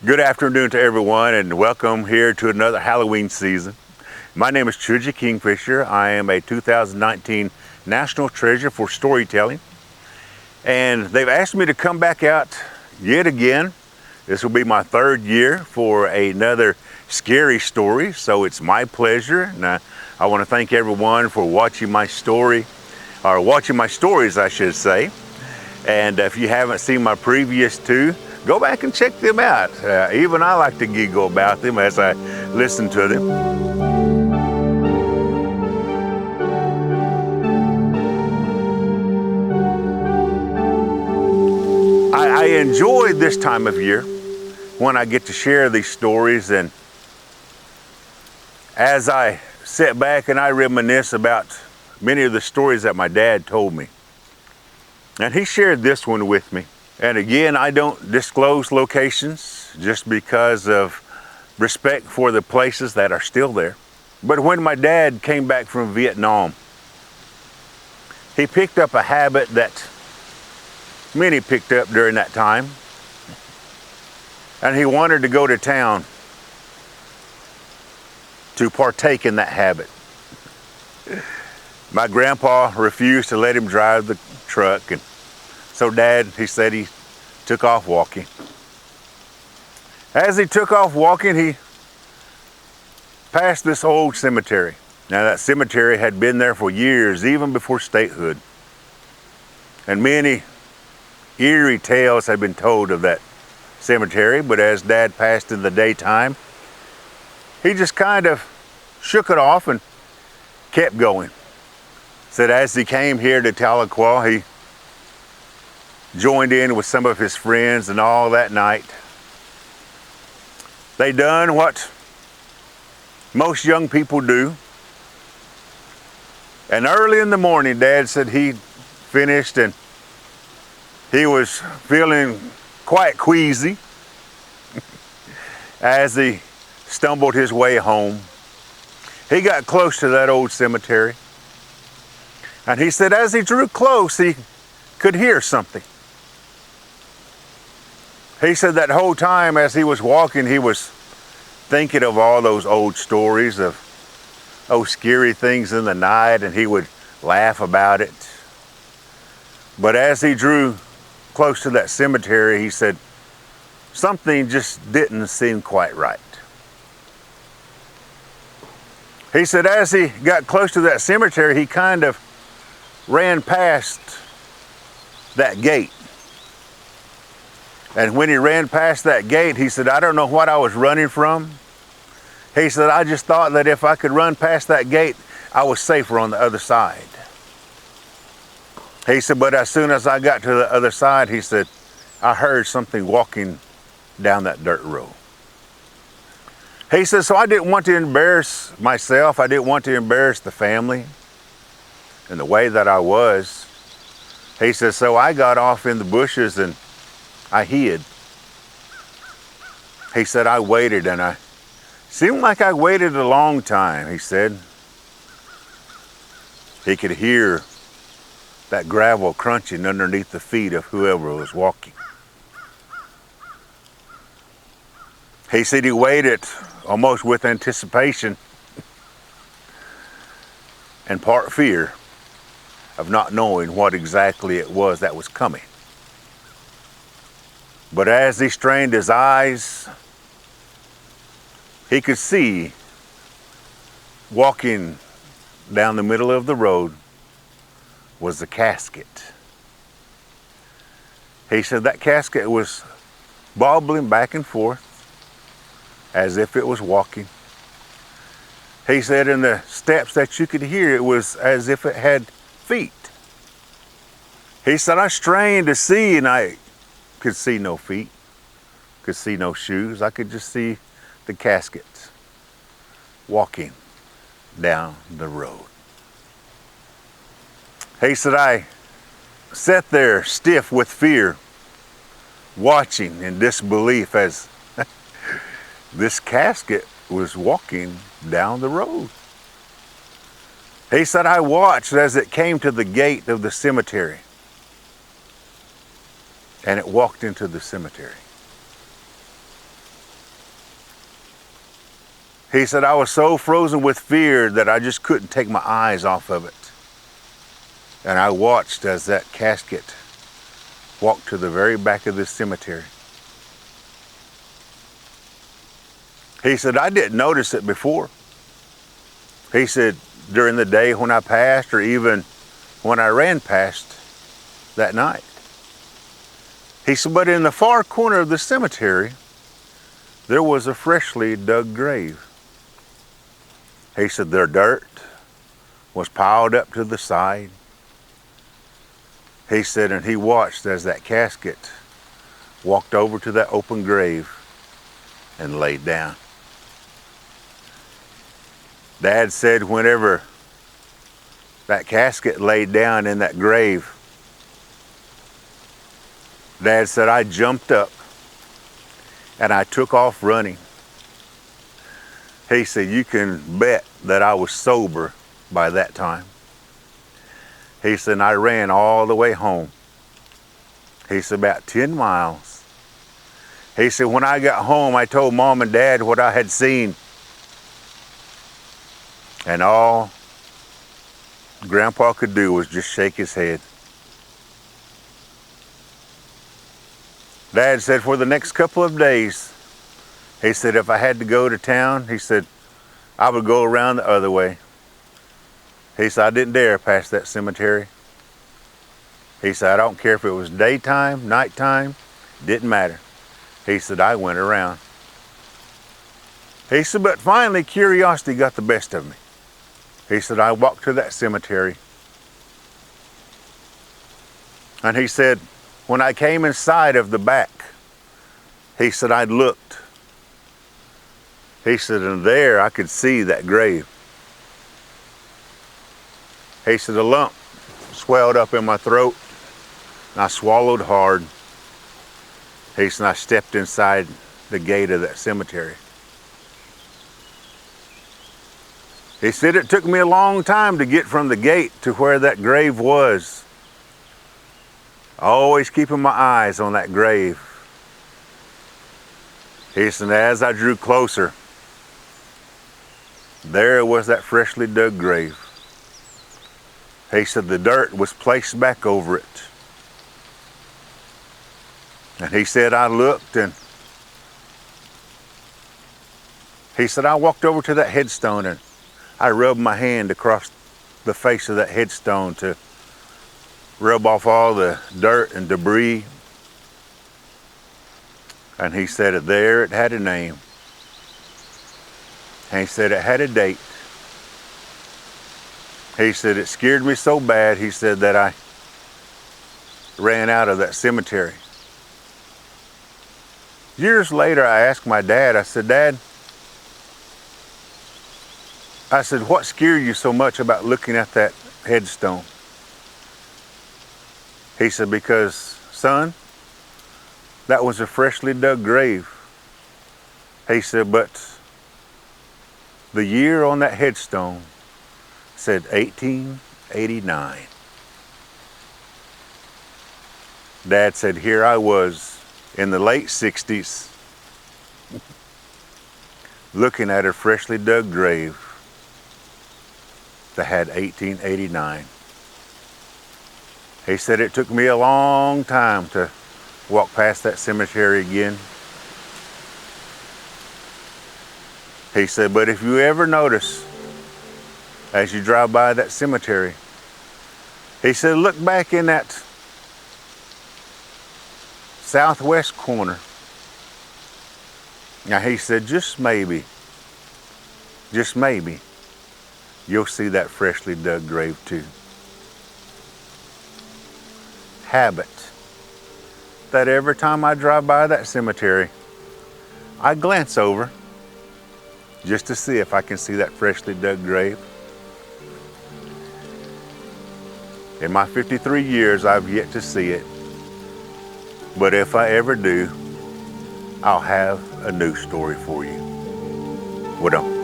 Good afternoon to everyone and welcome here to another Halloween season. My name is Choogie Kingfisher. I am a 2019 National Treasure for Storytelling. And they've asked me to come back out yet again. This will be my third year for another scary story, so it's my pleasure. And I want to thank everyone for watching my story, or watching my stories, I should say. And if you haven't seen my previous two, go back and check them out. Even I like to giggle about them as I listen to them. I enjoy this time of year when I get to share these stories, and as I sit back and I reminisce about many of the stories that my dad told me. And he shared this one with me. And again, I don't disclose locations just because of respect for the places that are still there. But when my dad came back from Vietnam, he picked up a habit that many picked up during that time. And he wanted to go to town to partake in that habit. My grandpa refused to let him drive the truck, and so Dad, he said, he took off walking. As he took off walking, he passed this old cemetery. Now that cemetery had been there for years, even before statehood. And many eerie tales had been told of that cemetery, but as Dad passed in the daytime, he just kind of shook it off and kept going. Said as he came here to Tahlequah, he joined in with some of his friends, and all that night they done what most young people do. And early in the morning, Dad said he finished and he was feeling quite queasy as he stumbled his way home. He got close to that old cemetery, and he said as he drew close, he could hear something. He said that whole time as he was walking, he was thinking of all those old stories of scary things in the night, and he would laugh about it. But as he drew close to that cemetery, he said something just didn't seem quite right. He said as he got close to that cemetery, he kind of ran past that gate. And when he ran past that gate, he said, I don't know what I was running from. He said, I just thought that if I could run past that gate, I was safer on the other side. He said, but as soon as I got to the other side, he said, I heard something walking down that dirt road. He said, so I didn't want to embarrass myself. I didn't want to embarrass the family in the way that I was. He said, so I got off in the bushes and I hid. He said, I waited, and I seemed like I waited a long time, he said. He could hear that gravel crunching underneath the feet of whoever was walking. He said he waited almost with anticipation and part fear of not knowing what exactly it was that was coming. But as he strained his eyes, he could see walking down the middle of the road was a casket. He said that casket was bobbling back and forth as if it was walking. He said in the steps that you could hear, it was as if it had feet. He said I strained to see, and I could see no feet, could see no shoes. I could just see the casket walking down the road. He said I sat there stiff with fear, watching in disbelief as this casket was walking down the road. He said I watched as it came to the gate of the cemetery, and it walked into the cemetery. He said, I was so frozen with fear that I just couldn't take my eyes off of it. And I watched as that casket walked to the very back of this cemetery. He said, I didn't notice it before. He said, during the day when I passed, or even when I ran past that night. He said, but in the far corner of the cemetery, there was a freshly dug grave. He said, their dirt was piled up to the side. He said, and he watched as that casket walked over to that open grave and laid down. Dad said whenever that casket laid down in that grave, Dad said, I jumped up and I took off running. He said, you can bet that I was sober by that time. He said, and I ran all the way home. He said, about 10 miles. He said, when I got home, I told Mom and Dad what I had seen. And all Grandpa could do was just shake his head. Dad said for the next couple of days, he said if I had to go to town, he said I would go around the other way. He said I didn't dare pass that cemetery. He said I don't care if it was daytime, nighttime, didn't matter. He said I went around. He said but finally curiosity got the best of me. He said I walked to that cemetery. And he said when I came inside of the back, he said I looked. He said and there I could see that grave. He said a lump swelled up in my throat and I swallowed hard. He said I stepped inside the gate of that cemetery. He said it took me a long time to get from the gate to where that grave was. Always keeping my eyes on that grave. He said as I drew closer, there was that freshly dug grave. He said the dirt was placed back over it. And he said I looked and he said I walked over to that headstone and I rubbed my hand across the face of that headstone to rub off all the dirt and debris. And he said there it had a name. And he said it had a date. He said it scared me so bad, he said, that I ran out of that cemetery. Years later, I asked my dad, I said, Dad, I said, what scared you so much about looking at that headstone? He said, because, son, that was a freshly dug grave. He said, but the year on that headstone said 1889. Dad said, here I was in the late 60s looking at a freshly dug grave that had 1889. He said it took me a long time to walk past that cemetery again. He said, but if you ever notice as you drive by that cemetery, he said, look back in that southwest corner. Now he said, just maybe, you'll see that freshly dug grave too. Habit that every time I drive by that cemetery, I glance over just to see if I can see that freshly dug grave. In my 53 years, I've yet to see it. But if I ever do, I'll have a new story for you. Well done.